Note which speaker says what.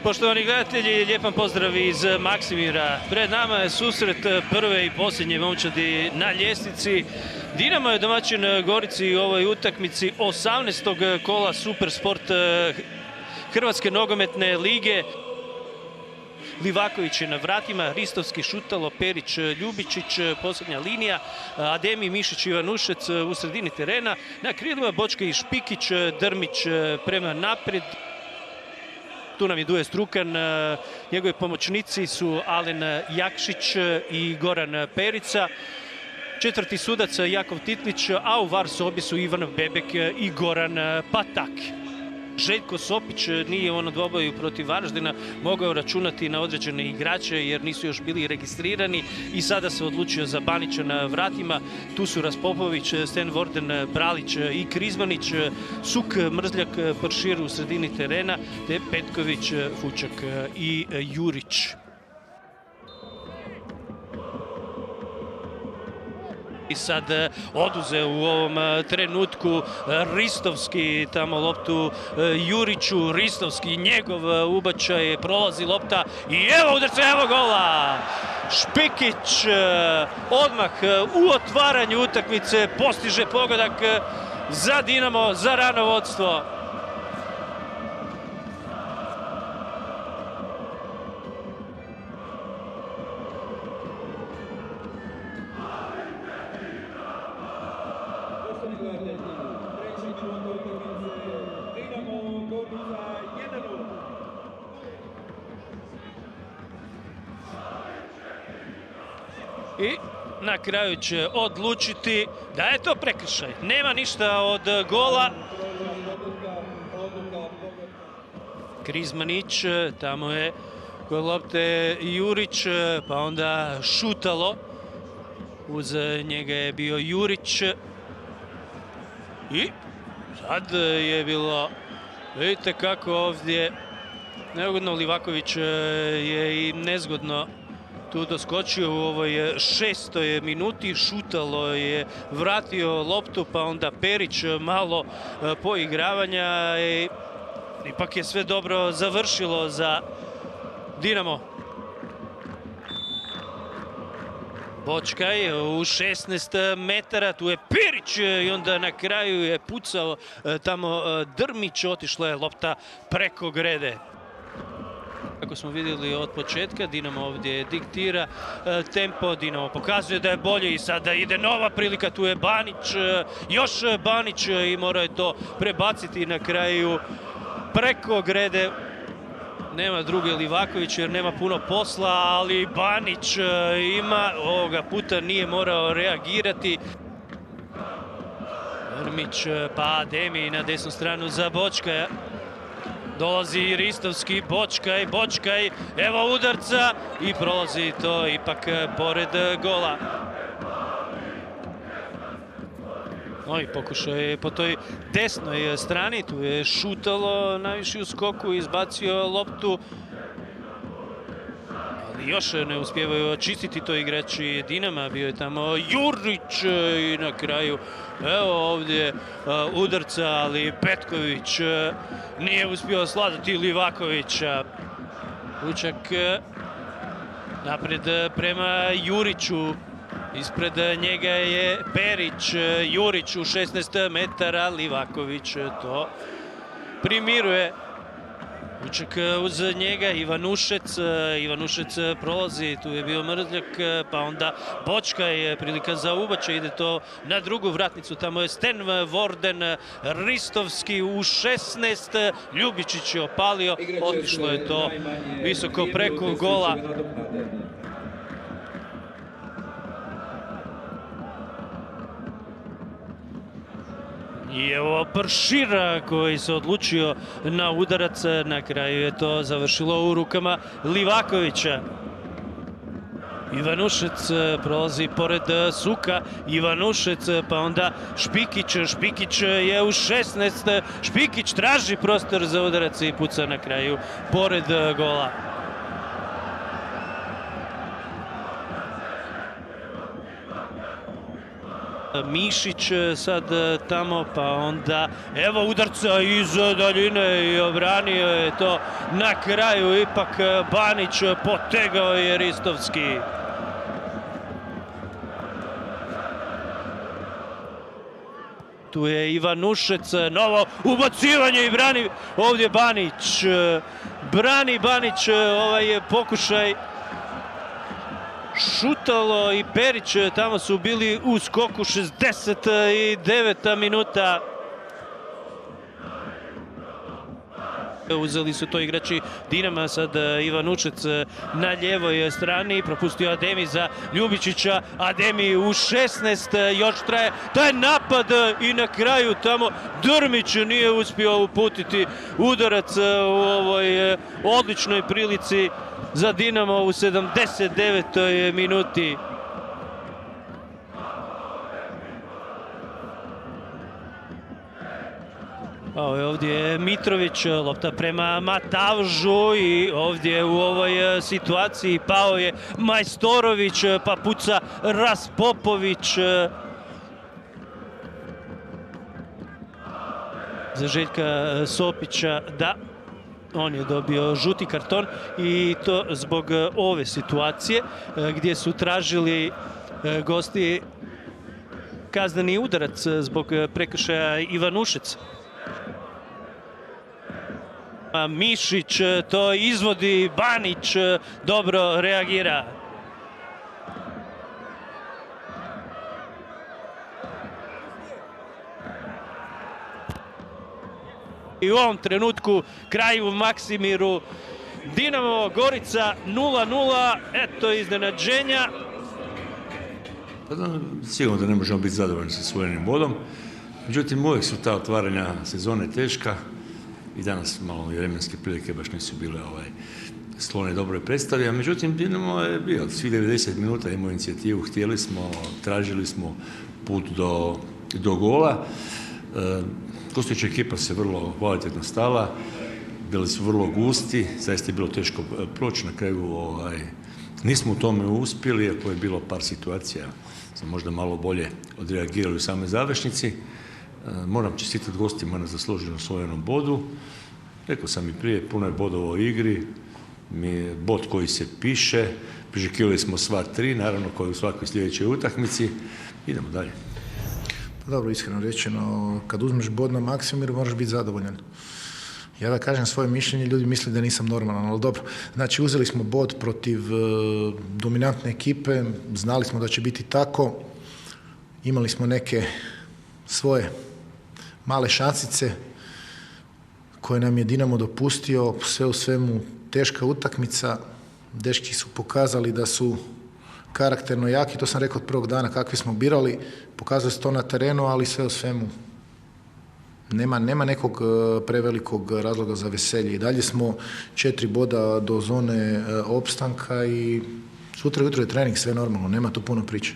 Speaker 1: Poštovani gledatelji, lijepan pozdrav iz Maksimira. Pred nama je susret prve i posljednje momčadi na ljestvici. Dinamo je domaćin Gorici u ovoj utakmici 18. kola Supersport Hrvatske nogometne lige. Livaković je na vratima, Ristovski, Šutalo, Perić, Ljubičić, posljednja linija, Ademi, Mišić, Ivanušec u sredini terena. Na krilima Bočka i Špikić, Drmić prema naprijed. Tu nam je Duje Strukan, njegovi pomoćnici su Alen Jakšić i Goran Perica. Četvrti sudac Jakov Titlić, a u VAR sobi su Ivan Bebek i Goran Patak. Željko Sopić nije u onom dvoboju protiv Varaždina mogao računati na određene igrače jer nisu još bili registrirani i sada se odlučio za Banića na vratima. Tu su Raspopović, Sten Vorden, Bralić i Krizmanić, Suk, Mrzljak, Pršir u sredini terena, te Petković, Fučak i Jurić. I sad oduze u ovom trenutku Ristovski tamo loptu Juriću, Ristovski njegov ubačaj, prolazi lopta i evo udarca, evo gola! Špikić odmah u otvaranju utakmice postiže pogodak za Dinamo, za rano vodstvo. I na kraju će odlučiti da je to prekršaj. Nema ništa od gola. Krizmanić, tamo je kod lopte Jurić, pa onda Šutalo. Uz njega je bio Jurić. I sad je bilo, vidite kako ovdje neugodno. Livaković je i nezgodno tu doskočio u ovoj 6. minuti. Šutalo je vratio loptu, pa onda Perić malo poigravanja i ipak je sve dobro završilo za Dinamo. Bočkaj u 16 metara, tu je Perić i onda na kraju je pucao tamo Drmić, otišla je lopta preko grede. Kako smo vidjeli od početka, Dinamo ovdje diktira tempo, Dinamo pokazuje da je bolje i sada ide nova prilika, tu je Banić, još Banić i mora je to prebaciti na kraju preko grede. Nema druge Livaković jer nema puno posla, ali Banić ima, ovoga puta nije morao reagirati. Drmić pa Ademi na desnu stranu za Bočkaja. Dolazi Ristovski, Bočkaj, evo udarca i prolazi to ipak pored gola. Novi pokušaj po toj desnoj strani, tu je Šutalo najviše u skoku, izbacio loptu. Ali još ne uspijevaju očistiti to igrači Dinama, bio je tamo Jurić i na kraju evo ovdje udarca, ali Petković nije uspio sladati Livakovića. Fučak napred prema Juriću. Ispred njega je Perić, Jurić u 16 metara, Livaković to primiruje. Fučak uz njega, Ivanušec prolazi, tu je bio Mrzljak, pa onda Bočkaj, prilika za ubačaj, ide to na drugu vratnicu, tamo je Sten Vorden, Ristovski u 16, Ljubičić je opalio, otišlo je to visoko preko gola. I evo Pršira koji se odlučio na udarac, na kraju je to završilo u rukama Livakovića. Ivanušec prolazi pored Suka, Ivanušec pa onda Špikić je u 16, Špikić traži prostor za udarac i puca na kraju pored gola. Mišić sad tamo, pa onda evo udarca iz daljine i obranio je to na kraju, ipak Banić potegao je Ristovski. Tu je Ivanušec, novo ubacivanje i brani ovdje Banić. Brani Banić ovaj pokušaj. Šutalo i Perić tamo su bili u skoku, 69. minuta. Uzeli su to igrači Dinama, sad Ivanušec na ljevoj strani, propustio Ademi za Ljubičića, Ademi u 16, još traje taj napad i na kraju tamo Drmić nije uspio uputiti udarac u ovoj odličnoj prilici za Dinamo u 79. minuti. Ovdje je Mitrović, lopta prema Matavžu i ovdje u ovoj situaciji pao je Majstorović, pa puca Raspopović. Za Željka Sopića, da, on je dobio žuti karton i to zbog ove situacije gdje su tražili gosti kazneni udarac zbog prekršaja Ivanušec. Mišić to izvodi, Banić dobro reagira. I u ovom trenutku, kraju Maksimiru, Dinamo Gorica 0:0, eto iznenađenja.
Speaker 2: Sigurno da ne možemo biti zadovoljni sa osvojenim bodom, međutim uvijek su ta otvaranja sezone teška i danas malo vremenske prilike baš nisu bile sklone dobroj predstavi, a međutim Dinamo je bio svih 90 minuta, imao inicijativu, htjeli smo, tražili smo put do gola. Gostujuća ekipa se vrlo kvalitetno stala, bili su vrlo gusti, zaista je bilo teško proći, na kraju nismo u tome uspjeli, iako je bilo par situacija, smo možda malo bolje odreagirali u samoj završnici. Moram čestitati gostima na zasluženo osvojenom bodu. Rekao sam i prije, puno je bodova u igri, bod koji se piše, priželjkivali smo sva tri, naravno kao i u svakoj sljedećoj utakmici. Idemo dalje.
Speaker 3: Pa dobro, iskreno rečeno, kad uzmeš bod na Maksimiru moraš biti zadovoljan. Ja da kažem svoje mišljenje, ljudi misle da nisam normalan, ali dobro. Znači, uzeli smo bod protiv dominantne ekipe, znali smo da će biti tako, imali smo neke svoje male šansice koje nam je Dinamo dopustio, sve u svemu teška utakmica. Dečki su pokazali da su karakterno jaki, to sam rekao od prvog dana kakvi smo birali, pokazali su to na terenu, ali sve u svemu nema nekog prevelikog razloga za veselje. I dalje smo 4 boda do zone opstanka i sutra jutro je trening, sve normalno, nema tu puno priče.